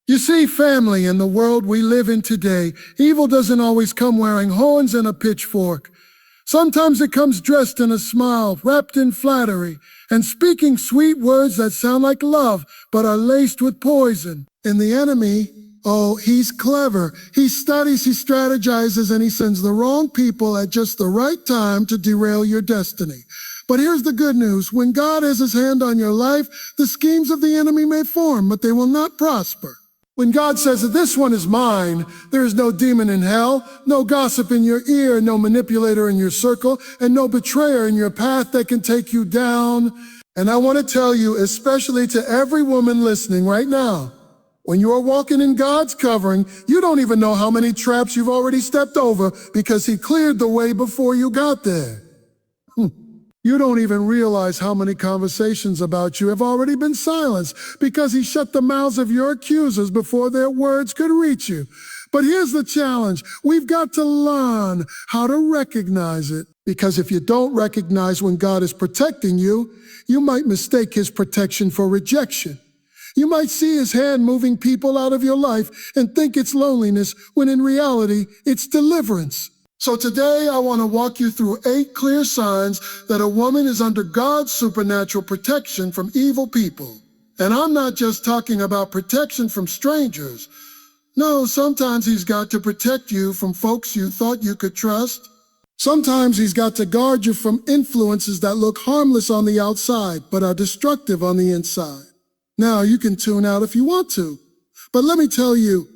You see, family, in the world we live in today, evil doesn't always come wearing horns and a pitchfork. Sometimes it comes dressed in a smile, wrapped in flattery, and speaking sweet words that sound like love, but are laced with poison. And the enemy, oh, he's clever. He studies, he strategizes, and he sends the wrong people at just the right time to derail your destiny. But here's the good news. When God has his hand on your life, the schemes of the enemy may form, but they will not prosper. When God says that this one is mine, there is no demon in hell, no gossip in your ear, no manipulator in your circle, and no betrayer in your path that can take you down. And I want to tell you, especially to every woman listening right now, when you are walking in God's covering, you don't even know how many traps you've already stepped over because he cleared the way before you got there. You don't even realize how many conversations about you have already been silenced because he shut the mouths of your accusers before their words could reach you. But here's the challenge. We've got to learn how to recognize it, because if you don't recognize when God is protecting you, you might mistake his protection for rejection. You might see his hand moving people out of your life and think it's loneliness when in reality it's deliverance. So today I want to walk you through 8 clear signs that a woman is under God's supernatural protection from evil people. And I'm not just talking about protection from strangers. No, sometimes he's got to protect you from folks you thought you could trust. Sometimes he's got to guard you from influences that look harmless on the outside, but are destructive on the inside. Now, you can tune out if you want to. But let me tell you,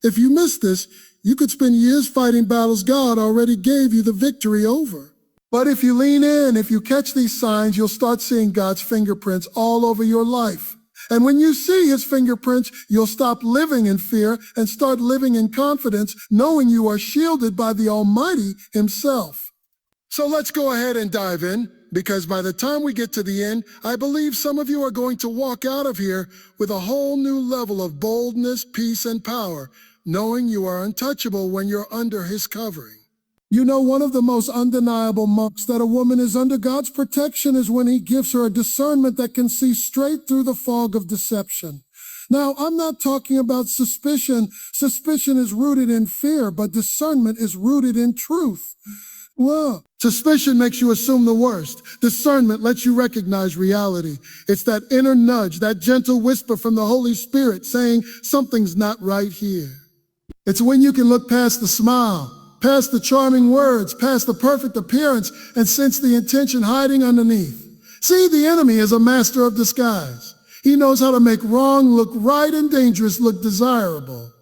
if you miss this, you could spend years fighting battles God already gave you the victory over. But if you lean in, if you catch these signs, you'll start seeing God's fingerprints all over your life. And when you see his fingerprints, you'll stop living in fear and start living in confidence, knowing you are shielded by the Almighty himself. So let's go ahead and dive in, because by the time we get to the end, I believe some of you are going to walk out of here with a whole new level of boldness, peace, and power, knowing you are untouchable when you're under his covering. You know, one of the most undeniable marks that a woman is under God's protection is when he gives her a discernment that can see straight through the fog of deception. Now, I'm not talking about suspicion. Suspicion is rooted in fear, but discernment is rooted in truth. Well, suspicion makes you assume the worst. Discernment lets you recognize reality. It's that inner nudge, that gentle whisper from the Holy Spirit saying something's not right here. It's when you can look past the smile, past the charming words, past the perfect appearance, and sense the intention hiding underneath. See, the enemy is a master of disguise. He knows how to make wrong look right and dangerous look desirable.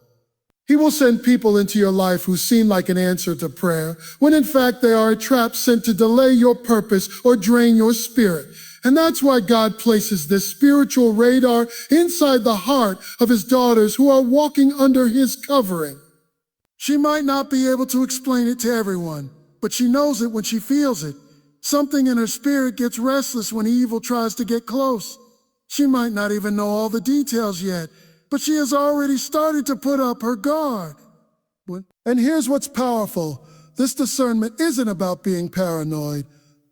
He will send people into your life who seem like an answer to prayer, when in fact they are a trap sent to delay your purpose or drain your spirit. And that's why God places this spiritual radar inside the heart of his daughters who are walking under his covering. She might not be able to explain it to everyone, but she knows it when she feels it. Something in her spirit gets restless when evil tries to get close. She might not even know all the details yet, but she has already started to put up her guard. And here's what's powerful. This discernment isn't about being paranoid.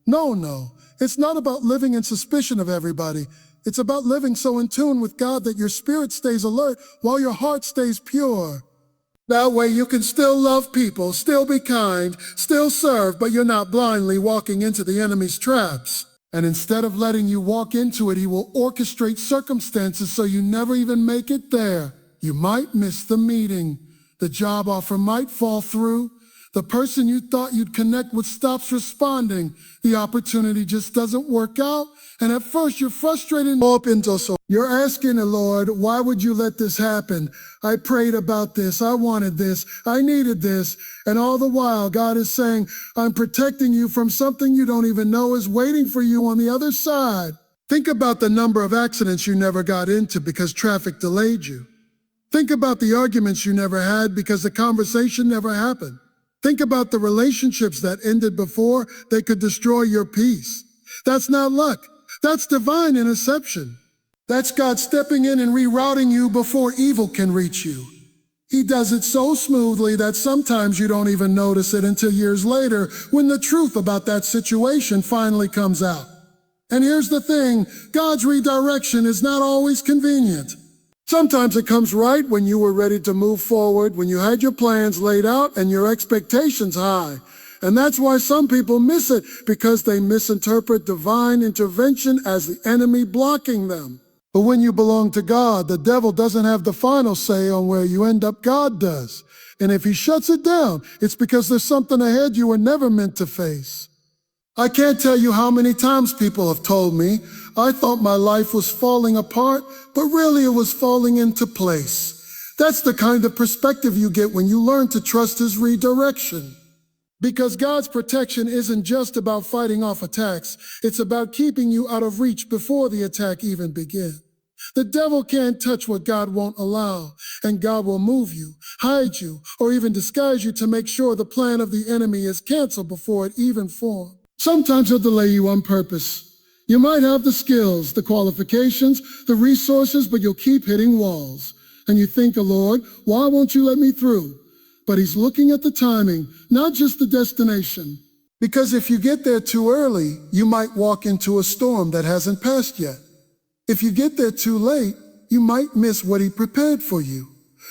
No. It's not about living in suspicion of everybody. It's about living so in tune with God that your spirit stays alert while your heart stays pure. That way you can still love people, still be kind, still serve, but you're not blindly walking into the enemy's traps. And instead of letting you walk into it, he will orchestrate circumstances so you never even make it there. You might miss the meeting. The job offer might fall through. The person you thought you'd connect with stops responding. The opportunity just doesn't work out. And at first you're frustrated. You're asking the Lord, why would you let this happen? I prayed about this. I wanted this. I needed this. And all the while, God is saying, I'm protecting you from something you don't even know is waiting for you on the other side. Think about the number of accidents you never got into because traffic delayed you. Think about the arguments you never had because the conversation never happened. Think about the relationships that ended before they could destroy your peace. That's not luck. That's divine interception. That's God stepping in and rerouting you before evil can reach you. He does it so smoothly that sometimes you don't even notice it until years later when the truth about that situation finally comes out. And here's the thing, God's redirection is not always convenient. Sometimes it comes right when you were ready to move forward, when you had your plans laid out and your expectations high. And that's why some people miss it, because they misinterpret divine intervention as the enemy blocking them. But when you belong to God, the devil doesn't have the final say on where you end up. God does. And if he shuts it down, it's because there's something ahead you were never meant to face. I can't tell you how many times people have told me, I thought my life was falling apart, but really it was falling into place. That's the kind of perspective you get when you learn to trust his redirection. Because God's protection isn't just about fighting off attacks, it's about keeping you out of reach before the attack even begins. The devil can't touch what God won't allow, and God will move you, hide you, or even disguise you to make sure the plan of the enemy is canceled before it even forms. Sometimes he'll delay you on purpose. You might have the skills, the qualifications, the resources, but you'll keep hitting walls. And you think, Lord, why won't you let me through? But he's looking at the timing, not just the destination. Because if you get there too early, you might walk into a storm that hasn't passed yet. If you get there too late, you might miss what he prepared for you.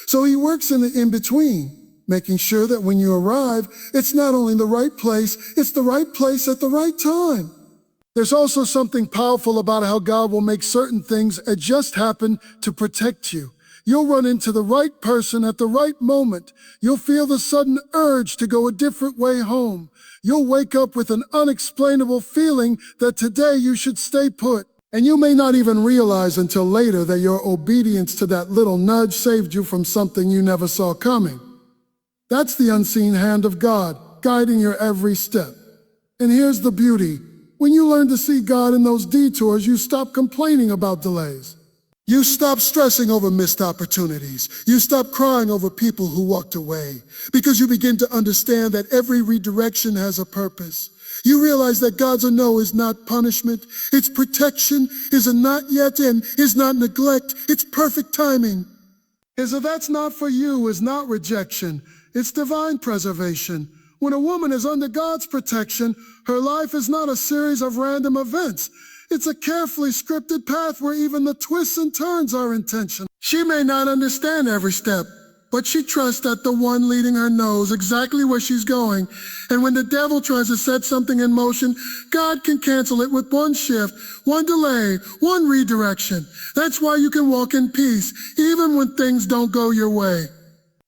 So he works in the in-between, making sure that when you arrive, it's not only the right place, it's the right place at the right time. There's also something powerful about how God will make certain things just happen to protect you. You'll run into the right person at the right moment. You'll feel the sudden urge to go a different way home. You'll wake up with an unexplainable feeling that today you should stay put. And you may not even realize until later that your obedience to that little nudge saved you from something you never saw coming. That's the unseen hand of God, guiding your every step. And here's the beauty. When you learn to see God in those detours, you stop complaining about delays. You stop stressing over missed opportunities. You stop crying over people who walked away, because you begin to understand that every redirection has a purpose. You realize that God's a no is not punishment. It's protection, is a not yet, and is not neglect. It's perfect timing. His that's not for you is not rejection. It's divine preservation. When a woman is under God's protection, her life is not a series of random events. It's a carefully scripted path where even the twists and turns are intentional. She may not understand every step, but she trusts that the one leading her knows exactly where she's going. And when the devil tries to set something in motion, God can cancel it with one shift, one delay, one redirection. That's why you can walk in peace, even when things don't go your way.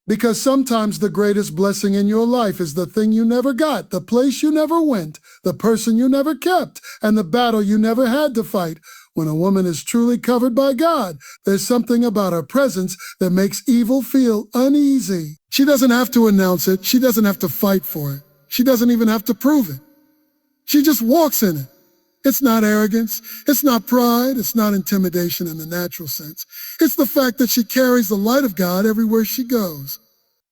Because sometimes the greatest blessing in your life is the thing you never got, the place you never went, the person you never kept, and the battle you never had to fight. When a woman is truly covered by God, there's something about her presence that makes evil feel uneasy. She doesn't have to announce it. She doesn't have to fight for it. She doesn't even have to prove it. She just walks in it. It's not arrogance. It's not pride. It's not intimidation in the natural sense. It's the fact that she carries the light of God everywhere she goes.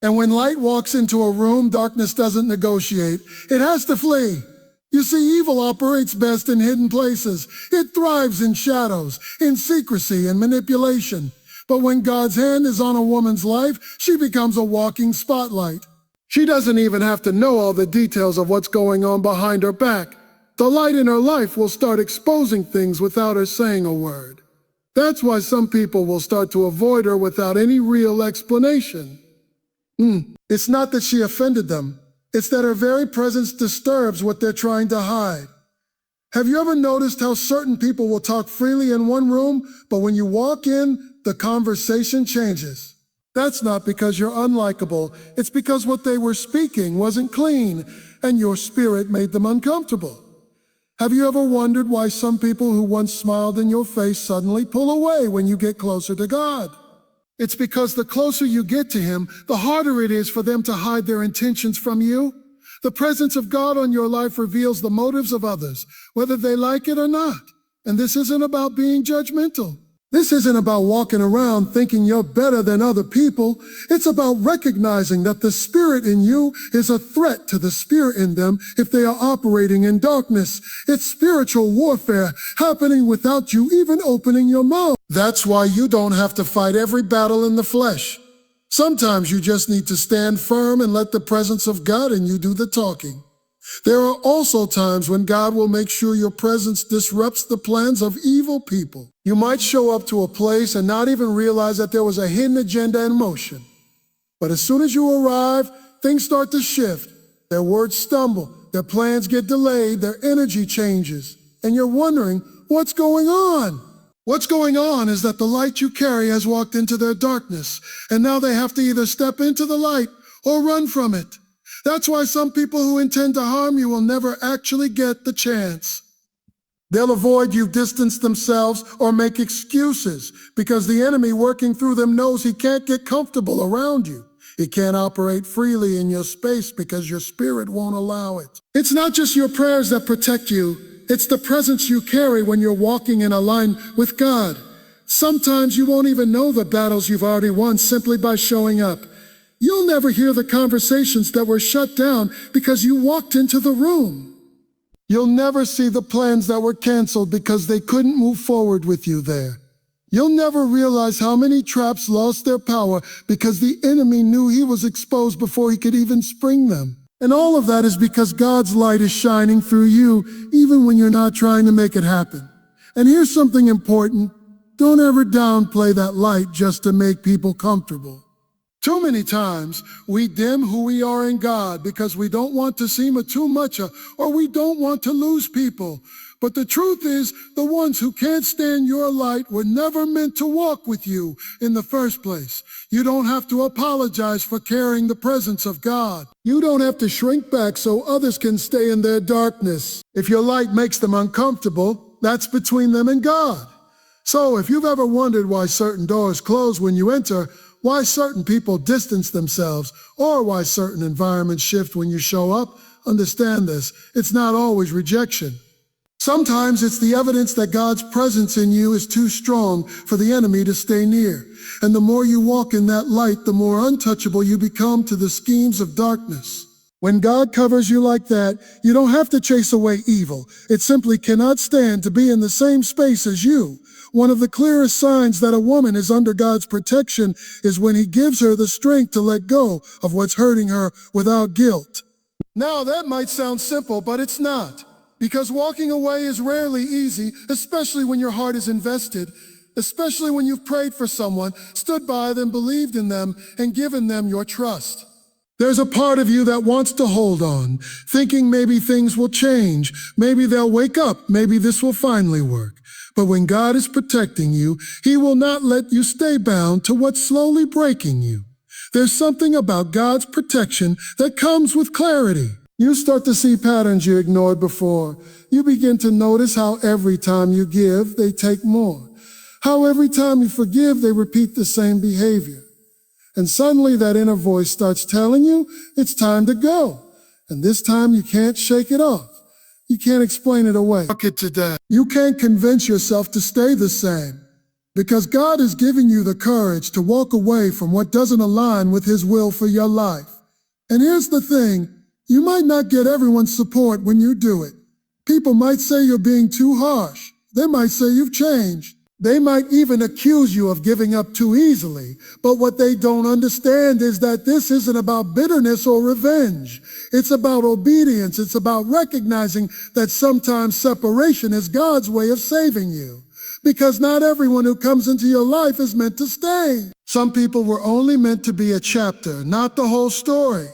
And when light walks into a room, darkness doesn't negotiate. It has to flee. You see, evil operates best in hidden places. It thrives in shadows, in secrecy and manipulation. But when God's hand is on a woman's life, she becomes a walking spotlight. She doesn't even have to know all the details of what's going on behind her back. The light in her life will start exposing things without her saying a word. That's why some people will start to avoid her without any real explanation. It's not that she offended them. It's that her very presence disturbs what they're trying to hide. Have you ever noticed how certain people will talk freely in one room, but when you walk in, the conversation changes? That's not because you're unlikable. It's because what they were speaking wasn't clean, and your spirit made them uncomfortable. Have you ever wondered why some people who once smiled in your face suddenly pull away when you get closer to God? It's because the closer you get to Him, the harder it is for them to hide their intentions from you. The presence of God on your life reveals the motives of others, whether they like it or not. And this isn't about being judgmental. This isn't about walking around thinking you're better than other people. It's about recognizing that the spirit in you is a threat to the spirit in them if they are operating in darkness. It's spiritual warfare happening without you even opening your mouth. That's why you don't have to fight every battle in the flesh. Sometimes you just need to stand firm and let the presence of God in you do the talking. There are also times when God will make sure your presence disrupts the plans of evil people. You might show up to a place and not even realize that there was a hidden agenda in motion. But as soon as you arrive, things start to shift. Their words stumble, their plans get delayed, their energy changes, and you're wondering, what's going on? What's going on is that the light you carry has walked into their darkness, and now they have to either step into the light or run from it. That's why some people who intend to harm you will never actually get the chance. They'll avoid you, distance themselves, or make excuses because the enemy working through them knows he can't get comfortable around you. He can't operate freely in your space because your spirit won't allow it. It's not just your prayers that protect you. It's the presence you carry when you're walking in a line with God. Sometimes you won't even know the battles you've already won simply by showing up. You'll never hear the conversations that were shut down because you walked into the room. You'll never see the plans that were canceled because they couldn't move forward with you there. You'll never realize how many traps lost their power because the enemy knew he was exposed before he could even spring them. And all of that is because God's light is shining through you, even when you're not trying to make it happen. And here's something important. Don't ever downplay that light just to make people comfortable. Too many times, we dim who we are in God because we don't want to seem too much or we don't want to lose people. But the truth is, the ones who can't stand your light were never meant to walk with you in the first place. You don't have to apologize for carrying the presence of God. You don't have to shrink back so others can stay in their darkness. If your light makes them uncomfortable, that's between them and God. So if you've ever wondered why certain doors close when you enter, why certain people distance themselves, or why certain environments shift when you show up, understand this. It's not always rejection. Sometimes it's the evidence that God's presence in you is too strong for the enemy to stay near. And the more you walk in that light, the more untouchable you become to the schemes of darkness. When God covers you like that, you don't have to chase away evil. It simply cannot stand to be in the same space as you. One of the clearest signs that a woman is under God's protection is when he gives her the strength to let go of what's hurting her without guilt. Now, that might sound simple, but it's not. Because walking away is rarely easy, especially when your heart is invested, especially when you've prayed for someone, stood by them, believed in them, and given them your trust. There's a part of you that wants to hold on, thinking maybe things will change, maybe they'll wake up, maybe this will finally work. But when God is protecting you, he will not let you stay bound to what's slowly breaking you. There's something about God's protection that comes with clarity. You start to see patterns you ignored before. You begin to notice how every time you give, they take more. How every time you forgive, they repeat the same behavior. And suddenly that inner voice starts telling you it's time to go. And this time you can't shake it off. You can't explain it away. You can't convince yourself to stay the same. Because God is giving you the courage to walk away from what doesn't align with his will for your life. And here's the thing. You might not get everyone's support when you do it. People might say you're being too harsh. They might say you've changed. They might even accuse you of giving up too easily. But what they don't understand is that this isn't about bitterness or revenge. It's about obedience. It's about recognizing that sometimes separation is God's way of saving you. Because not everyone who comes into your life is meant to stay. Some people were only meant to be a chapter, not the whole story.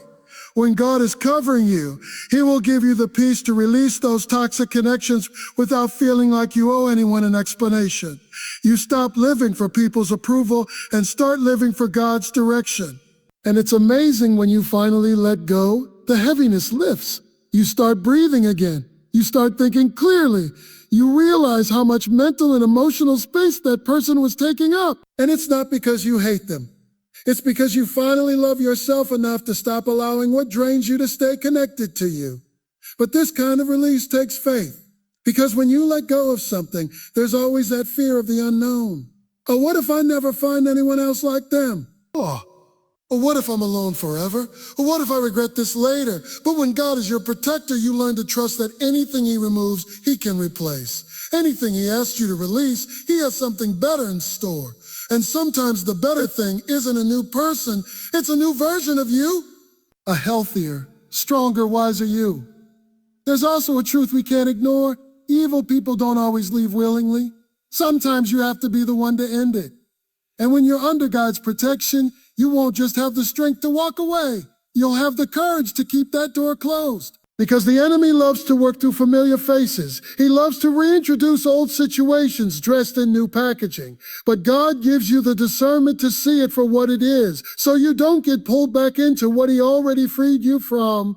When God is covering you, he will give you the peace to release those toxic connections without feeling like you owe anyone an explanation. You stop living for people's approval and start living for God's direction. And it's amazing when you finally let go, the heaviness lifts. You start breathing again. You start thinking clearly. You realize how much mental and emotional space that person was taking up. And it's not because you hate them. It's because you finally love yourself enough to stop allowing what drains you to stay connected to you. But this kind of release takes faith. Because when you let go of something, there's always that fear of the unknown. Or what if I never find anyone else like them? Or what if I'm alone forever? Or what if I regret this later? But when God is your protector, you learn to trust that anything he removes, he can replace. Anything he asks you to release, he has something better in store. And sometimes the better thing isn't a new person, it's a new version of you. A healthier, stronger, wiser you. There's also a truth we can't ignore. Evil people don't always leave willingly. Sometimes you have to be the one to end it. And when you're under God's protection, you won't just have the strength to walk away. You'll have the courage to keep that door closed. Because the enemy loves to work through familiar faces. He loves to reintroduce old situations dressed in new packaging. But God gives you the discernment to see it for what it is, so you don't get pulled back into what He already freed you from.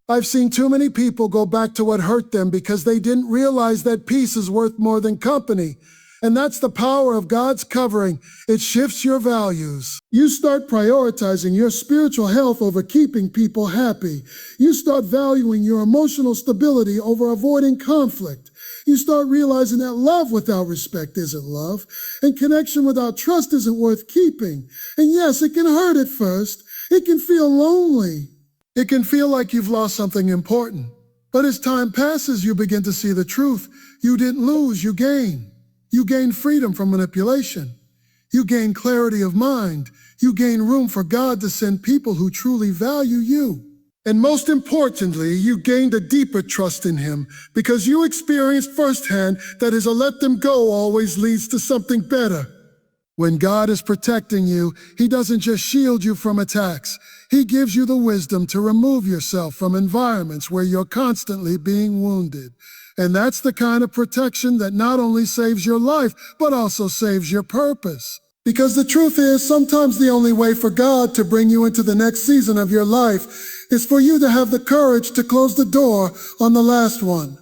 I've seen too many people go back to what hurt them because they didn't realize that peace is worth more than company. And that's the power of God's covering. It shifts your values. You start prioritizing your spiritual health over keeping people happy. You start valuing your emotional stability over avoiding conflict. You start realizing that love without respect isn't love, and connection without trust isn't worth keeping. And yes, it can hurt at first. It can feel lonely. It can feel like you've lost something important. But as time passes, you begin to see the truth. You didn't lose, you gain. You gain freedom from manipulation. You gain clarity of mind. You gain room for God to send people who truly value you. And most importantly, you gained a deeper trust in Him because you experienced firsthand that His let them go always leads to something better. When God is protecting you, He doesn't just shield you from attacks. He gives you the wisdom to remove yourself from environments where you're constantly being wounded. And that's the kind of protection that not only saves your life, but also saves your purpose. Because the truth is, sometimes the only way for God to bring you into the next season of your life is for you to have the courage to close the door on the last one.